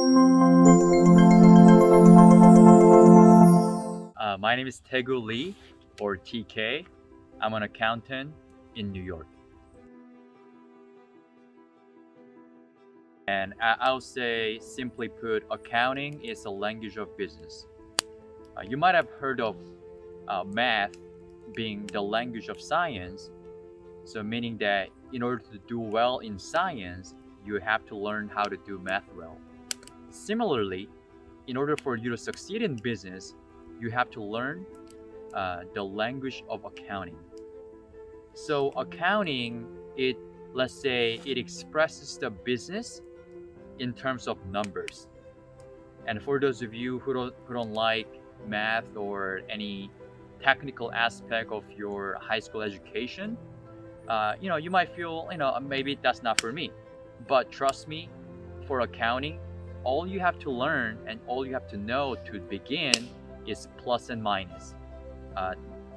My name is Taegu Lee, or TK. I'm an accountant in New York. And I'll say, simply put, accounting is a language of business. You might have heard of math being the language of science, so meaning that in order to do well in science, you have to learn how to do math well. Similarly, in order for you to succeed in business, you have to learn the language of accounting. So accounting, let's say it expresses the business in terms of numbers. And for those of you who don't like math or any technical aspect of your high school education, you might feel, maybe that's not for me. But trust me, for accounting, all you have to learn and all you have to know to begin is plus and minus.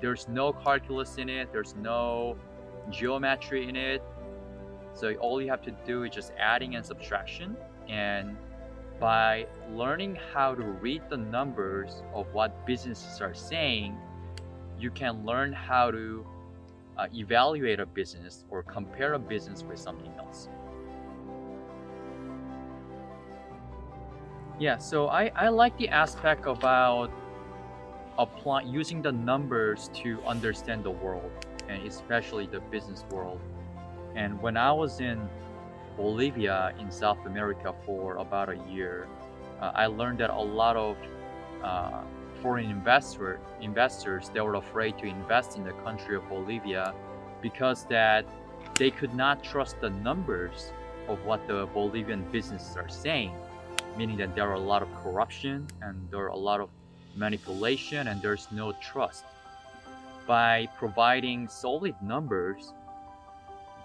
There's no calculus in it, there's no geometry in it. So all you have to do is just adding and subtraction. And by learning how to read the numbers of what businesses are saying, you can learn how to evaluate a business or compare a business with something else. Yeah, so I like the aspect about using the numbers to understand the world, and especially the business world. And when I was in Bolivia in South America for about a year, I learned that a lot of foreign investors, they were afraid to invest in the country of Bolivia because that they could not trust the numbers of what the Bolivian businesses are saying, meaning that there are a lot of corruption and there are a lot of manipulation and there's no trust. By providing solid numbers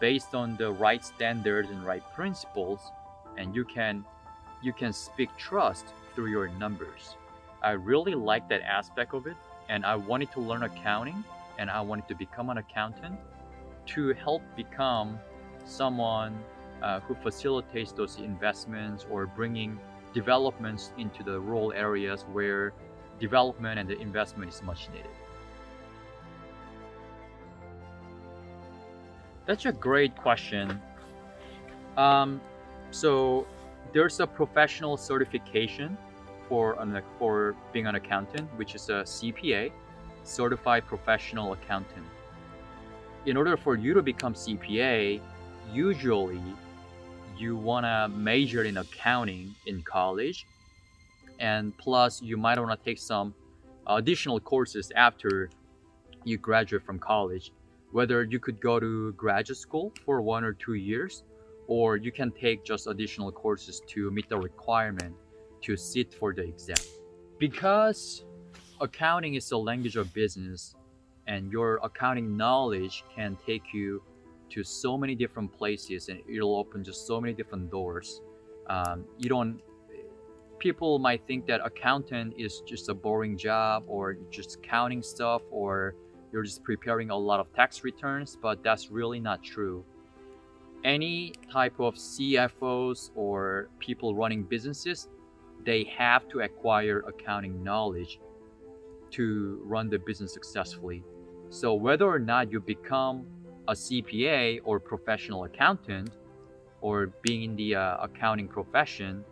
based on the right standards and right principles, and you can speak trust through your numbers. I really like that aspect of it, and I wanted to learn accounting and I wanted to become an accountant to help become someone who facilitates those investments or bringing developments into the rural areas where development and the investment is much needed. That's a great question. So there's a professional certification for being an accountant, which is a CPA, Certified Professional Accountant. In order for you to become CPA, usually you want to major in accounting in college, and plus you might want to take some additional courses after you graduate from college. Whether you could go to graduate school for 1 or 2 years, or you can take just additional courses to meet the requirement to sit for the exam. Because accounting is the language of business, and your accounting knowledge can take you to so many different places, and it'll open just so many different doors. People might think that accountant is just a boring job, or just counting stuff, or you're just preparing a lot of tax returns, but that's really not true. Any type of CFOs or people running businesses, they have to acquire accounting knowledge to run the business successfully. So whether or not you become a CPA or professional accountant, or being in the accounting profession,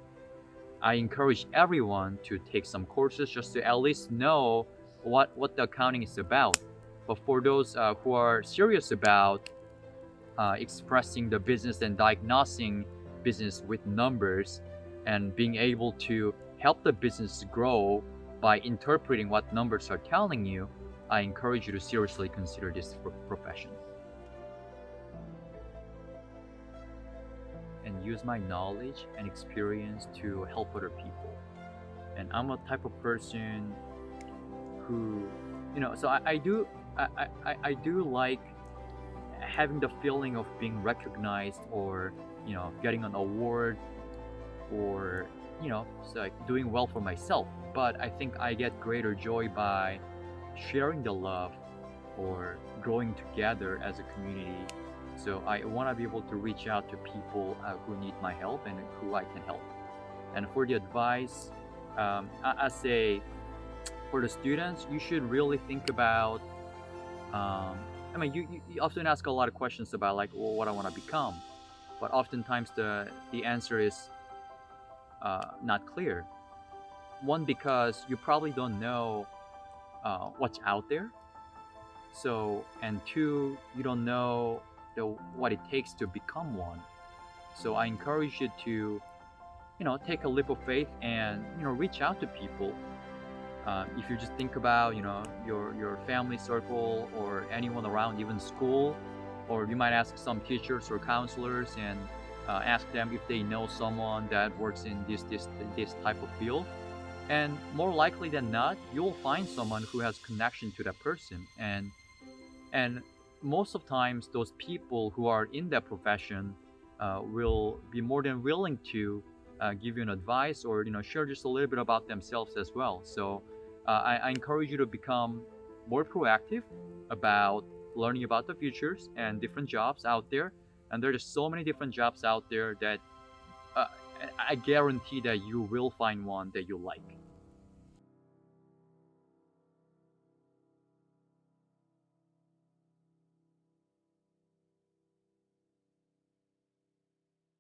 I encourage everyone to take some courses just to at least know what the accounting is about. But for those who are serious about expressing the business and diagnosing business with numbers and being able to help the business grow by interpreting what numbers are telling you, I encourage you to seriously consider this profession. And use my knowledge and experience to help other people. And I'm a type of person who, so I do like having the feeling of being recognized, or getting an award, or so like doing well for myself. But I think I get greater joy by sharing the love or growing together as a community. So I want to be able to reach out to people who need my help and who I can help. And for the advice, I say for the students, you should really think about. You often ask a lot of questions about like, well, what I want to become, but oftentimes the answer is not clear. One, because you probably don't know what's out there. So, and two, you don't know what it takes to become one. So I encourage you to, take a leap of faith and, reach out to people. If you just think about, your family circle or anyone around, even school, or you might ask some teachers or counselors and ask them if they know someone that works in this type of field. And more likely than not, you'll find someone who has connection to that person. And most of times, those people who are in that profession will be more than willing to give you an advice or share just a little bit about themselves as well. So I encourage you to become more proactive about learning about the futures and different jobs out there. And there's so many different jobs out there that I guarantee that you will find one that you like.